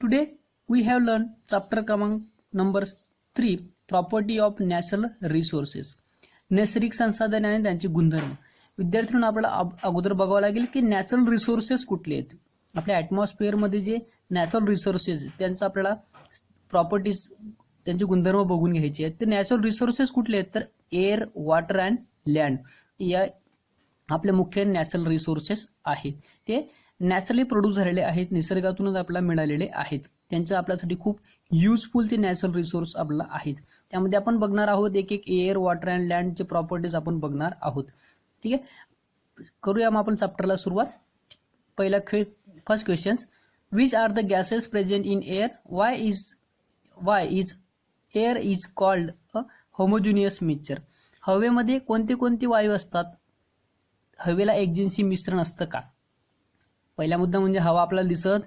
Today we have learned chapter क्रमांक number 3 property of natural resources. नैसर्गिक संसाधने आणि त्यांचे गुणधर्म. विद्यार्थ्यांना आपल्याला अगोदर बघावं लागेल की नॅचरल रिसोर्सेस कुठले आहेत. आपल्या ॲटमॉस्फिअर मध्ये जे नॅचरल रिसोर्सेस त्यांचा आपल्याला प्रॉपर्टीज त्यांचे गुणधर्म बघून घ्यायचे आहेत. ते नॅचरल रिसोर्सेस कुठले आहेत तर एअर, वॉटर अँड लँड या आपले मुख्य नॅचरल रिसोर्सेस आहेत. ते नॅचरली प्रोड्यूस झालेले आहेत, निसर्गातूनच आपल्याला मिळालेले आहेत. त्यांचं आपल्यासाठी खूप युजफुल ते नॅचरल रिसोर्स आपल्याला आहेत. त्यामध्ये आपण बघणार आहोत एक एक एअर, वॉटर अँड लँडचे प्रॉपर्टीज आपण बघणार आहोत. ठीक आहे, करूया मग आपण चॅप्टरला सुरुवात. पहिला first question, which are the gases present in air? Y is air is called a homogeneous mixture? हवेमध्ये कोणते कोणते वायू असतात? हवेला एकजिन्सी मिश्रण असतं का? पहिला मुद्दा म्हणजे हवा आपल्याला दिसत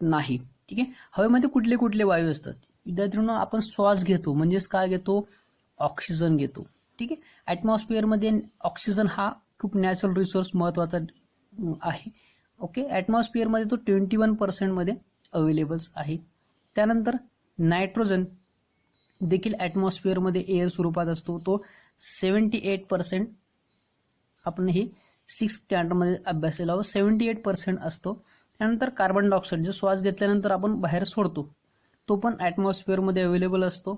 नाही. ठीक आहे, हवेमध्ये कुठले कुठले वायू असतात? विद्यार्थ्यांनो, आपण श्वास घेतो म्हणजेच काय घेतो? ऑक्सिजन घेतो. ठीक आहे, ॲटमॉस्फिअरमध्ये ऑक्सिजन हा खूप नॅचरल रिसोर्स महत्वाचा आहे. ओके, ॲटमॉस्फिअरमध्ये तो 21% मध्ये अवेलेबल्स आहे. त्यानंतर नायट्रोजन देखील ॲटमॉस्फिअरमध्ये एअर स्वरूपात असतो, तो 78%. आपण हे 6th स्टँडर्डमध्ये अभ्यासलेला आहोत. 78% असतो. त्यानंतर कार्बन डायऑक्साईड जो श्वास घेतल्यानंतर आपण बाहेर सोडतो, तो पण ॲटमॉस्फिअरमध्ये अवेलेबल असतो.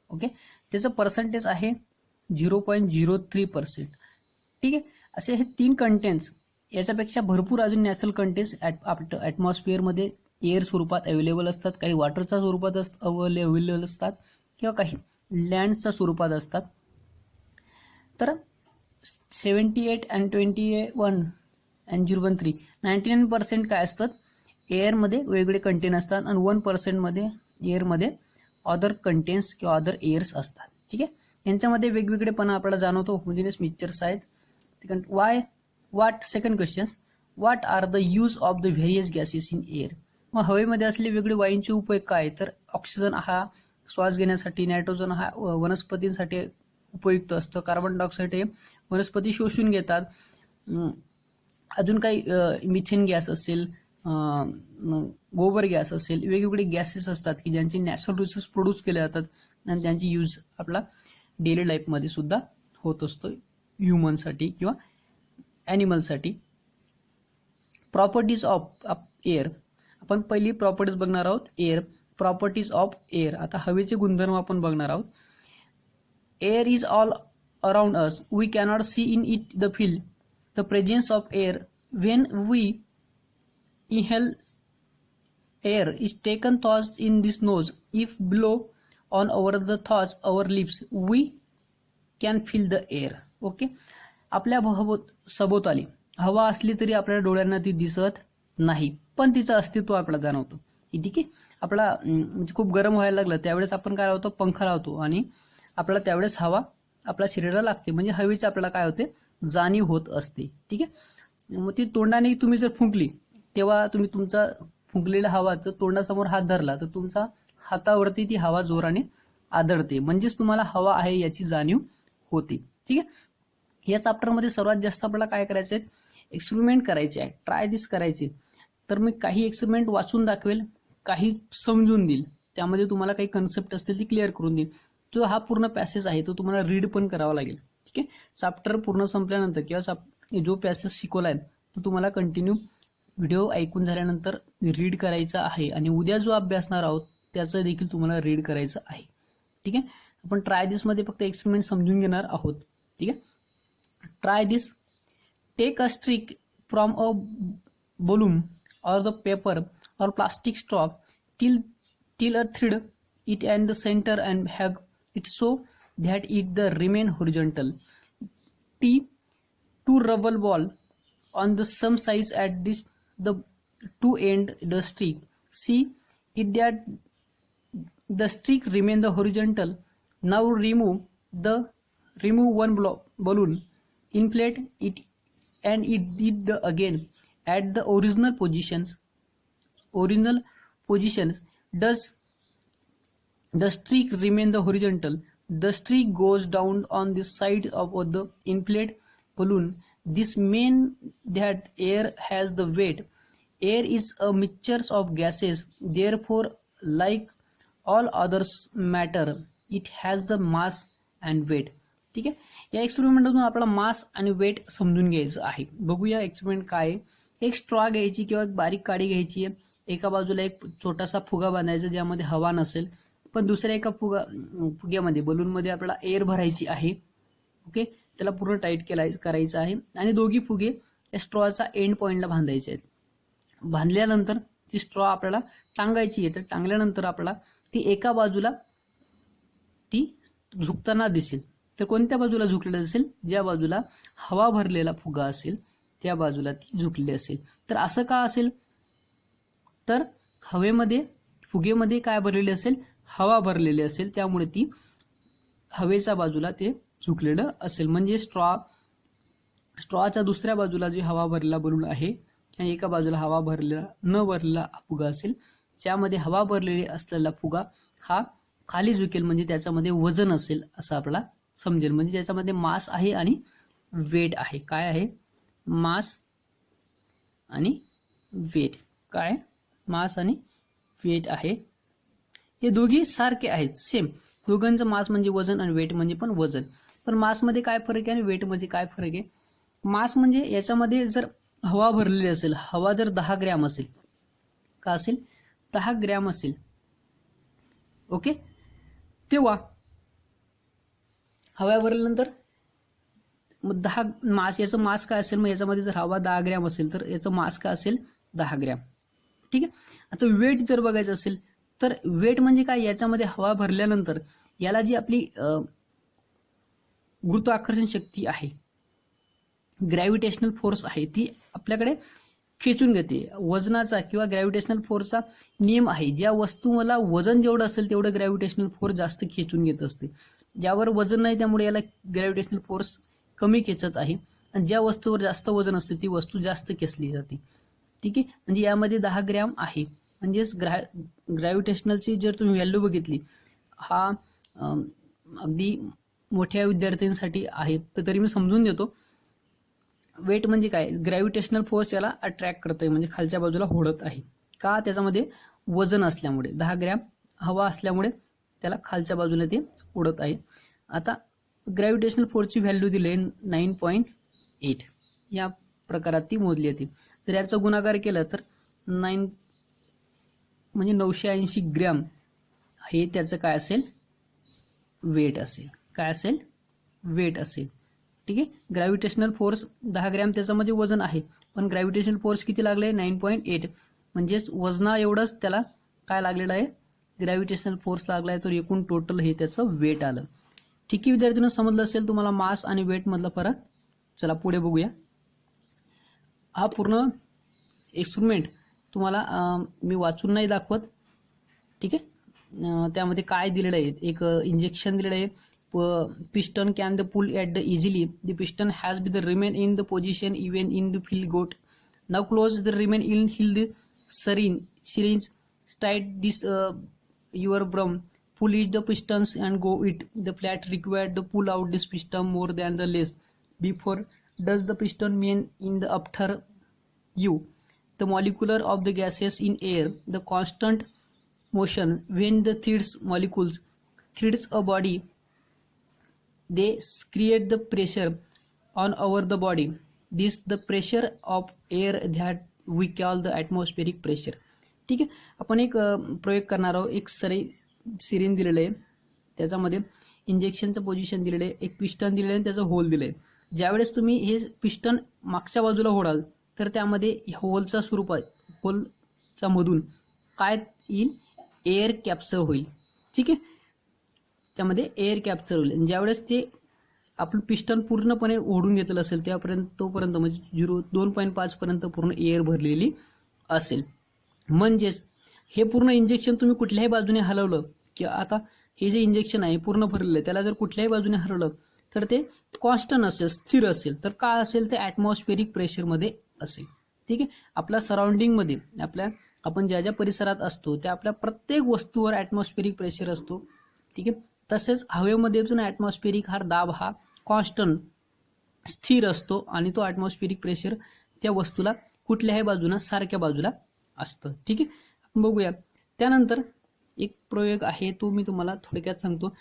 ओके, त्याचं पर्सेंटेज आहे 0.03%. ठीक आहे, असे हे 3 कंटेंट्स, याच्यापेक्षा भरपूर अजून नॅचरल कंटेंट्स ॲटमॉस्फिअरमध्ये एअर स्वरूपात अवेलेबल असतात. काही वॉटरच्या स्वरूपात अवेलेबल असतात किंवा काही लँडच्या स्वरूपात असतात. तर 78 आणि 21 आणि 0.3 99% काय असतात? एअरमध्ये वेगवेगळे कंटेन असतात आणि 1% मध्ये एअरमध्ये अदर कंटेन्स किंवा अदर एअर्स असतात. ठीक आहे, यांच्यामध्ये वेगवेगळेपणा आपल्याला जाणवतो. होमोजिनियस मिक्सचर्स आहेत. Second question, what are the use of the various gases in air? मग हवेमध्ये असलेले वेगवेगळे वायूंचे उपयोग काय? तर ऑक्सिजन हा श्वास घेण्यासाठी, नायट्रोजन हा वनस्पतींसाठी उपयुक्त असतं, कार्बन डायऑक्साईड हे वनस्पती शोषून घेतात. अजून काही मिथेन गॅस असेल, गोबर गॅस असेल, वेगवेगळे गॅसेस असतात की ज्यांचे नॅचरल रिसोर्स प्रोड्यूस केले जातात आणि त्यांची यूज आपला डेली लाईफमध्ये सुद्धा होत असतो, ह्युमनसाठी किंवा ॲनिमलसाठी. प्रॉपर्टीज ऑफ एअर, आपण पहिली प्रॉपर्टीज बघणार आहोत. Air, properties of air. आता हवेचे गुणधर्म आपण बघणार आहोत. Air is all around us. We cannot see in it the feel the presence of air. When we inhale, air is taken thoughts in this nose. If blow on over the thoughts our lips, we can feel the air. Okay, आपल्या सभोवताली हवा असली तरी आपल्या डोळ्यांना ती दिसत नाही, पण तिचं अस्तित्व आपल्याला जाणवतं. ठीक आहे, आपला म्हणजे खूप गरम व्हायला लागलं त्यावेळेस आपण काय लावतो? पंखा लावतो आणि आपल्याला त्यावेळेस हवा आपल्या शरीराला लागते, म्हणजे हवेची आपल्याला काय होते? जाणीव होत असते. ठीक आहे, मग ती तोंडाने तुम्ही जर फुंकली तेव्हा तुम्ही तुमचा फुंकलेल्या हवा जर तोंडासमोर हात धरला तर तुमचा हातावरती ती हवा जोराने आदळते, म्हणजेच तुम्हाला हवा आहे याची जाणीव होते. ठीक आहे, या चॅप्टरमध्ये सर्वात जास्त आपल्याला काय करायचं आहे? एक्सपेरिमेंट करायचे आहे, ट्राय दिस करायचे. तर मी काही एक्सपेरिमेंट वाचून दाखवेल, काही समजून देईल, त्यामध्ये तुम्हाला काही कन्सेप्ट असतील ती क्लिअर करून देईल. जो हा पूर्ण पॅसेज आहे तो तुम्हाला रीड पण करावा लागेल. ठीक आहे, चॅप्टर पूर्ण संपल्यानंतर किंवा जो पॅसेज शिकवलाय तो तुम्हाला कंटिन्यू व्हिडिओ ऐकून झाल्यानंतर रीड करायचा आहे आणि उद्या जो अभ्यासणार आहोत त्याचं देखील तुम्हाला रीड करायचं आहे. ठीक आहे, आपण ट्राय दिस मध्ये फक्त एक्सपेरिमेंट समजून घेणार आहोत. ठीक आहे, try this. Take a stick from a balloon or the paper or plastic straw till a thread it and the center and hang it so that it the remain horizontal. T, 2 rubber ball on the same size at this the two end the streak. C, it that the streak remain the horizontal. Now remove one balloon, inflate it and it did the again at the original positions. Does the streak remain the horizontal? The streak goes down on the side of the inflated balloon. This means that air has the weight air is a mixtures of gases, therefore like all others matter it has the mass and weight. ठीक आहे, या एक्सपेरिमेंटमधून आपल्याला मास आणि weight समजून घ्यायचं आहे. बघूया experiment काय आहे. एक स्ट्रॉ घ्यायची किंवा एक बारीक काडी घ्यायची आहे. एका बाजूला एक छोटासा फुगा बांधायचा ज्यामध्ये हवा नसेल, पण दुसऱ्या एका फुग्यामध्ये बलूनमध्ये आपल्याला एअर भरायची आहे. ओके, त्याला पूर्ण टाईट करायचं आहे आणि दोघी फुगे या स्ट्रॉचा एंड पॉइंटला बांधायचे आहेत. बांधल्यानंतर ती स्ट्रॉ आपल्याला टांगायची आहे. तर टांगल्यानंतर आपल्याला ती एका बाजूला ती झुकताना दिसेल. तर कोणत्या बाजूला झुकलेलं असेल? ज्या बाजूला हवा भरलेला फुगा असेल त्या बाजूला ती झुकलेली असेल. तर असं का असेल? तर हवेमध्ये फुगेमध्ये काय भरलेले असेल? हवा भरलेली असेल, त्यामुळे ती हवेच्या बाजूला ते झुकलेलं असेल. म्हणजे स्ट्रॉच्या दुसऱ्या बाजूला जी हवा भरलेला बलून आहे आणि एका बाजूला हवा भरलेला न भरलेला फुगा असेल, ज्यामध्ये हवा भरलेली असलेला फुगा हा खाली झुकेल, म्हणजे त्याच्यामध्ये वजन असेल असं आपल्याला समजेल. म्हणजे त्याच्यामध्ये मास आहे आणि वेट आहे. काय आहे? मास आणि वेट. काय? मास आणि वेट आहे. हे दोघी सारखे आहेत, सेम. दोघांचं मास म्हणजे वजन आणि वेट म्हणजे पण वजन. पण मासमध्ये काय फरक आहे आणि वेटमध्ये काय फरक आहे? मास म्हणजे याच्यामध्ये जर हवा भरलेली असेल, हवा जर 10 ग्रॅम असेल, का असेल? 10 ग्रॅम असेल. ओके, तेव्हा हवा भरल्यानंतर 10 मास, याचं मास काय असेल? मग याच्यामध्ये जर हवा 10 ग्रॅम असेल तर याचं मास काय असेल? 10 ग्रॅम. ठीक आहे. आता वेट जर बघायचं असेल तर वेट म्हणजे काय? याच्यामध्ये हवा भरल्यानंतर याला जी आपली गुरुत्वाकर्षण शक्ती आहे, ग्रॅव्हिटेशनल फोर्स आहे, ती आपल्याकडे खेचून घेते. वजनाचा किंवा ग्रॅव्हिटेशनल फोर्सचा नियम आहे. ज्या वस्तूला वजन जेवढं असेल तेवढं ग्रॅव्हिटेशनल फोर्स जास्त खेचून घेत असते. ज्यावर वजन नाही त्यामुळे याला ग्रॅव्हिटेशनल फोर्स कमी खेचत आहे, आणि ज्या वस्तूवर जास्त वजन असते ती वस्तू जास्त खेचली जाते. ठीक आहे. म्हणजे यामध्ये 10 ग्रॅम आहे. म्हणजेच ग्रॅव्हिटेशनलची जर तुम्ही व्हॅल्यू बघितली, हा अगदी मोठ्या विद्यार्थ्यांसाठी आहे, तर तरी मी समजून देतो. वेट म्हणजे काय? ग्रॅव्हिटेशनल फोर्स याला अट्रॅक्ट करत आहे, म्हणजे खालच्या बाजूला ओढत आहे. का? त्याच्यामध्ये वजन असल्यामुळे, 10 ग्रॅम हवा असल्यामुळे त्याला खालच्या बाजूला ते ओढत आहे. आता ग्रॅव्हिटेशनल फोर्सची व्हॅल्यू दिली 9.8. या प्रकारात ती मोजली येते. जर याचा गुणाकार केला तर 9 म्हणजे 980 ग्रॅम हे त्याचं काय असेल? वेट असेल. काय असेल? वेट असेल. ठीक आहे. ग्रॅव्हिटेशनल फोर्स 10 ग्रॅम त्याच्यामध्ये वजन आहे, पण ग्रॅव्हिटेशनल फोर्स किती लागले? 9.8. म्हणजेच वजना एवढंच त्याला काय लागलेलं आहे? ग्रॅव्हिटेशनल फोर्स लागला आहे. तर एकूण टोटल हे त्याचं वेट आलं. ठीक आहे विद्यार्थ्यांना, समजलं असेल तुम्हाला मास आणि वेट मधला फरक. चला पुढे बघूया. हा पूर्ण एक्सपेरिमेंट तुम्हाला मी वाचून नाही दाखवत. ठीक आहे. त्यामध्ये काय दिलेलं आहे? एक इंजेक्शन दिलेलं आहे. Piston can the pull at the easily. The piston has been the remain in the position even in the fill got. Now close the remain in hill the syringe. Straight this your drum. Pull it the pistons and go it. The flat required to pull out this piston more than the less. Before does the piston mean in the after you. The molecular of the gases in air. The constant motion when the molecules threads a body. They create the pressure on over the body. This the pressure of air that we call the atmospheric pressure. ठीक आहे. आपण एक प्रयोग करणार आहोत. एक syringe दिलेलं आहे, त्याच्यामध्ये इंजेक्शनचं पोझिशन दिलेलं आहे, एक पिस्टन दिलेलं आहे, त्याचं होल दिलंय. ज्यावेळेस तुम्ही हे पिस्टन मागच्या बाजूला ओढाल तर त्यामध्ये होलचा स्वरूप आहे, होलच्या मधून काय येईल? एअर कॅप्चर होईल. ठीक आहे. त्यामध्ये एअर कॅप्चर होईल. ज्यावेळेस ते आपलं पिस्टन पूर्णपणे ओढून घेतलं असेल तोपर्यंत म्हणजे 2.5 पर्यंत पूर्ण एअर भरलेली असेल. म्हणजेच हे पूर्ण इंजेक्शन तुम्ही कुठल्याही बाजूने हलवलं, किंवा आता हे जे इंजेक्शन आहे पूर्ण भरलेलं आहे, त्याला जर कुठल्याही बाजूने हलवलं तर ते कॉन्स्टंट असेल, स्थिर असेल. तर काय असेल? ते ॲटमॉस्फेरिक प्रेशरमध्ये असेल. ठीक आहे. आपल्या सराउंडिंगमध्ये, आपण ज्या ज्या परिसरात असतो त्या आपल्या प्रत्येक वस्तूवर ॲटमॉस्फेरिक प्रेशर असतो. ठीक आहे. तसेच हवेमध्ये पण ॲटमॉस्फेरिक दाब हा कॉन्स्टंट स्थिर असतो, आणि तो ॲटमॉस्फेरिक प्रेशर त्या वस्तूला कुठल्याही बाजूला सारख्या बाजूला असतं. ठीक आहे, आपण बघूया. त्यानंतर एक प्रयोग आहे तो मी तुम्हाला थोडक्यात सांगतो.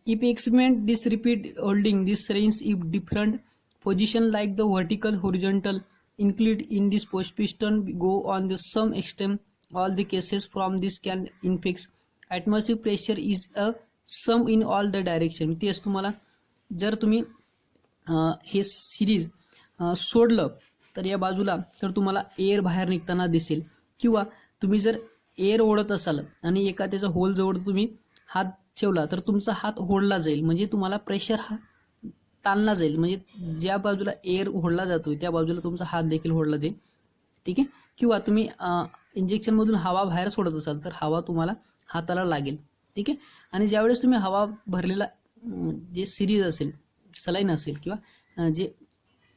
If experiment this repeat holding this range if different position like the vertical horizontal include in this post piston go on the some extent all the cases from this can infix atmospheric pressure is a sum in all the direction. तेच तुम्हाला जर तुम्ही हे series सोडलं तर या बाजूला तर तुम्हाला एअर बाहेर निघताना दिसेल, किंवा तुम्ही जर एअर ओढत असाल आणि एका त्याचा होल जवळ तुम्ही हात ठेवला तर तुमचा हात ओढला जाईल, म्हणजे तुम्हाला प्रेशर हा ताणला जाईल, म्हणजे ज्या बाजूला एअर ओढला जातोय त्या बाजूला तुमचा हात देखील ओढला जाईल. ठीक आहे, किंवा तुम्ही इंजेक्शन मधून हवा बाहेर सोडत असाल तर हवा तुम्हाला हाताला लागेल. ठीक आहे, आणि ज्यावेळेस तुम्ही हवा भरलेला जे सिरीज असेल, सलाईन असेल किंवा जे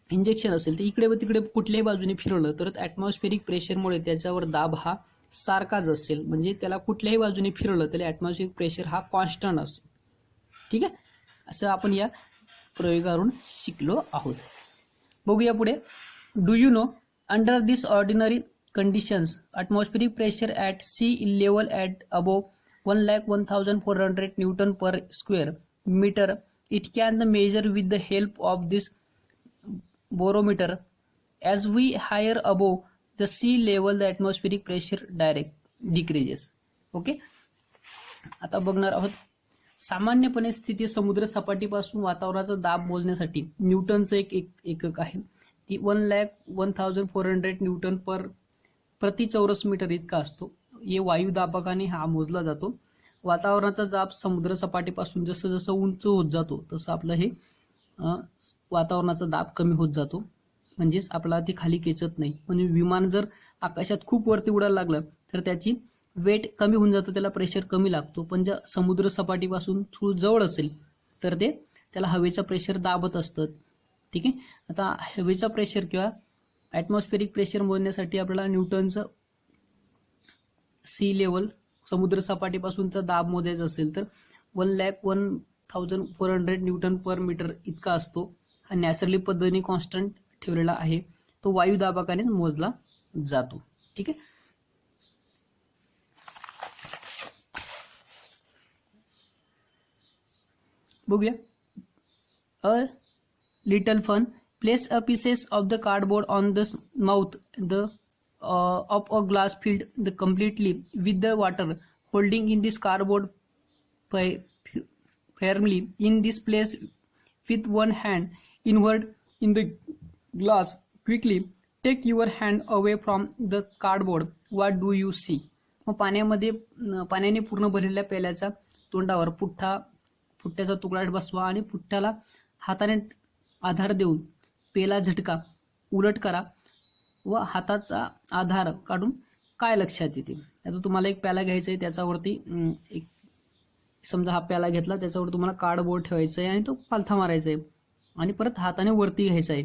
इंजेक्शन असेल ते इकडे व तिकडे कुठल्याही बाजूने फिरवलं तर ॲटमॉस्फेरिक प्रेशरमुळे त्याच्यावर दाब हा सारखाच असेल, म्हणजे त्याला कुठल्याही बाजूने फिरवलं तरी ॲटमॉस्फेरिक प्रेशर हा कॉन्स्टंट असेल. ठीक आहे, असं आपण या प्रयोगावरून शिकलो आहोत. बघूया पुढे. Do you know under this ordinary conditions atmospheric pressure at sea level at above 1,01,400 newton per square metre it can the measure with the help of this barometer as we higher above the sea level the atmospheric pressure direct decreases. Okay, आता बघणार आहोत. सामान्यपणे स्थिती समुद्र सपाटीपासून वातावरणाचा दाब मोजण्यासाठी न्यूटनचं एक एकक आहे. ती 1,01,400 न्यूटन पर प्रति चौरस मीटर इतका असतो. हे वायू दाबाकाने हा मोजला जातो. वातावरणाचा दाब समुद्र सपाटीपासून जसं जसं उंच होत जातो तसं आपलं हे वातावरणाचा दाब कमी होत जातो, म्हणजेच आपल्याला ते खाली खेचत नाही. म्हणजे विमान जर आकाशात खूप वरती उडायला लागलं तर त्याची वेट कमी होऊन जातं, त्याला प्रेशर कमी लागतो. पण जर समुद्र सपाटीपासून थोडं जवळ असेल तर ते त्याला हवेचा प्रेशर दाबत असतं. ठीक आहे, आता हवेचा प्रेशर किंवा ॲटमॉस्फेरिक प्रेशर मोजण्यासाठी आपल्याला न्यूटनचं सी लेवल समुद्र सपाटीपासूनचा दाब मोजायचा असेल तर 1,01,400 न्यूटन पर मीटर इतका असतो. हा नॅचरली पद्धतीने कॉन्स्टंट ठेवलेला आहे, तो वायू दाबाकानेच मोजला जातो. ठीक आहे, बघूया. A little fun place a pieces of the cardboard on the mouth the of a glass filled the completely with the water holding in this cardboard firmly in this place with one hand inward in the glass. Quickly take your hand away from the cardboard. What do you see? मग पाण्याने पूर्ण भरलेल्या पेल्याच्या तोंडावर पुठ्ठ्याचा तुकडा बसवा आणि पुठ्ठ्याला हाताने आधार देऊन पेला झटका, उलट करा व हाताचा आधार काढून काय लक्षात येते. आता तुम्हाला एक प्याला घ्यायचा आहे, त्याच्यावरती एक समजा हा प्याला घेतला, त्याच्यावर तुम्हाला कार्डबोर्ड ठेवायचा आहे आणि तो पालथा मारायचा आहे आणि परत हाताने वरती घ्यायचा आहे,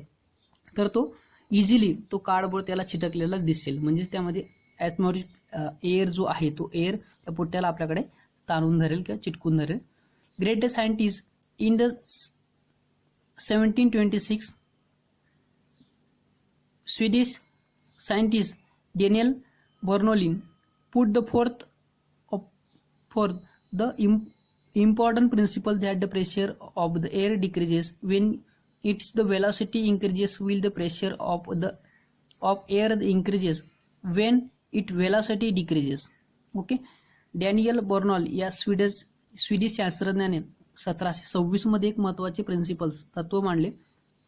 तर तो इझिली तो कार्डबोर्ड त्याला चिटकलेला दिसेल. म्हणजेच त्यामध्ये ॲटमॉस्फेरिक एअर जो आहे तो एअर त्या पुठ्ठ्याला आपल्याकडे ताणून धरेल किंवा चिटकून धरेल. Great scientist in the 1726 Swedish scientist Daniel Bernoulli put the forth the important principle that the pressure of the air decreases when its the velocity increases while the pressure of air increases when its velocity decreases. Okay, Daniel Burnol या Swedish शास्त्रज्ञाने 1726 मध्ये एक महत्वाचे principles तत्व मांडले.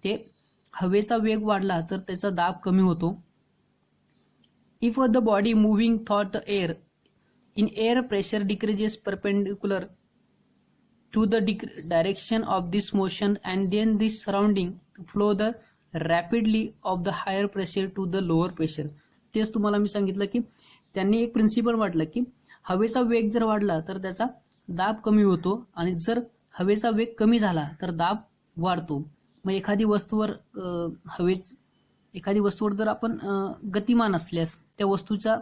ते हवेचा वेग वाढला तर त्याचा दाब कमी होतो. If the body moving through the air, in air pressure decreases perpendicular to the direction of this motion and then this surrounding flow the rapidly of the higher pressure to the lower pressure. तेच तुम्हाला मी सांगितलं की त्यांनी एक principal वाटलं की हवेचा वेग जर वाढला तर त्याचा दाब कमी होतो आणि जर हवेचा वेग कमी झाला तर दाब वाढतो. मग एखादी वस्तूवर जर आपण गतिमान असल्यास त्या वस्तूच्या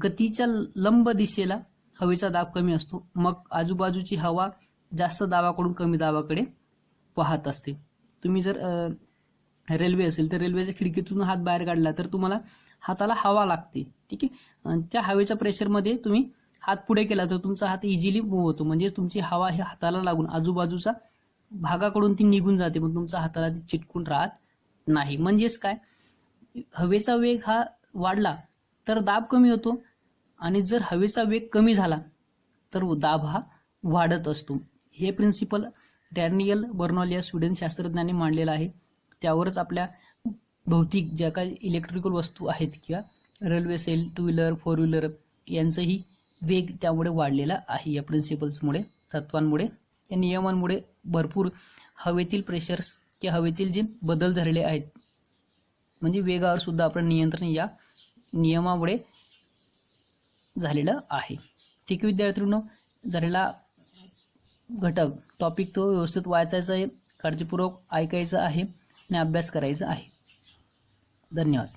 गतीच्या लंब दिशेला हवेचा दाब कमी असतो, मग आजूबाजूची हवा जास्त दाबाकडून कमी दाबाकडे वाहत असते. तुम्ही जर रेल्वे असेल तर रेल्वेच्या खिडकीतून हात बाहेर काढला तर तुम्हाला हाताला हवा लागते, ठीक आहे. आणि त्या हवेच्या प्रेशरमध्ये तुम्ही हात पुढे केला तर तुमचा हात इझिली मूव्ह होतो, म्हणजे तुमची हवा ही हाताला लागून आजूबाजूचा भागाकडून ती निघून जाते, पण तुमचा हाताला ती चिटकून राहत नाही. म्हणजेच काय, हवेचा वेग हा वाढला तर दाब कमी होतो, आणि जर हवेचा वेग कमी झाला तर दाब हा वाढत असतो. हे प्रिन्सिपल डॅनियल बर्नौली या स्वीडन शास्त्रज्ञांनी मांडलेलं आहे. त्यावरच आपल्या भौतिक ज्या काही इलेक्ट्रिकल वस्तू आहेत किंवा रेल्वे सेल, टू व्हीलर, फोर व्हीलर यांचंही वेग त्यामुळे वाढलेला आहे. या प्रिन्सिपल्समुळे, तत्वांमुळे, या नियमांमुळे भरपूर हवेतील प्रेशर्स किंवा हवेतील जे बदल झालेले आहेत, म्हणजे वेगावर सुद्धा आपण नियंत्रण या नियमामुळे झालेलं आहे. ठीक विद्यार्थ्यांनो, झालेला घटक टॉपिक तो व्यवस्थित वाचायचा आहे, काळजीपूर्वक ऐकायचा आहे आणि अभ्यास करायचा आहे. धन्यवाद.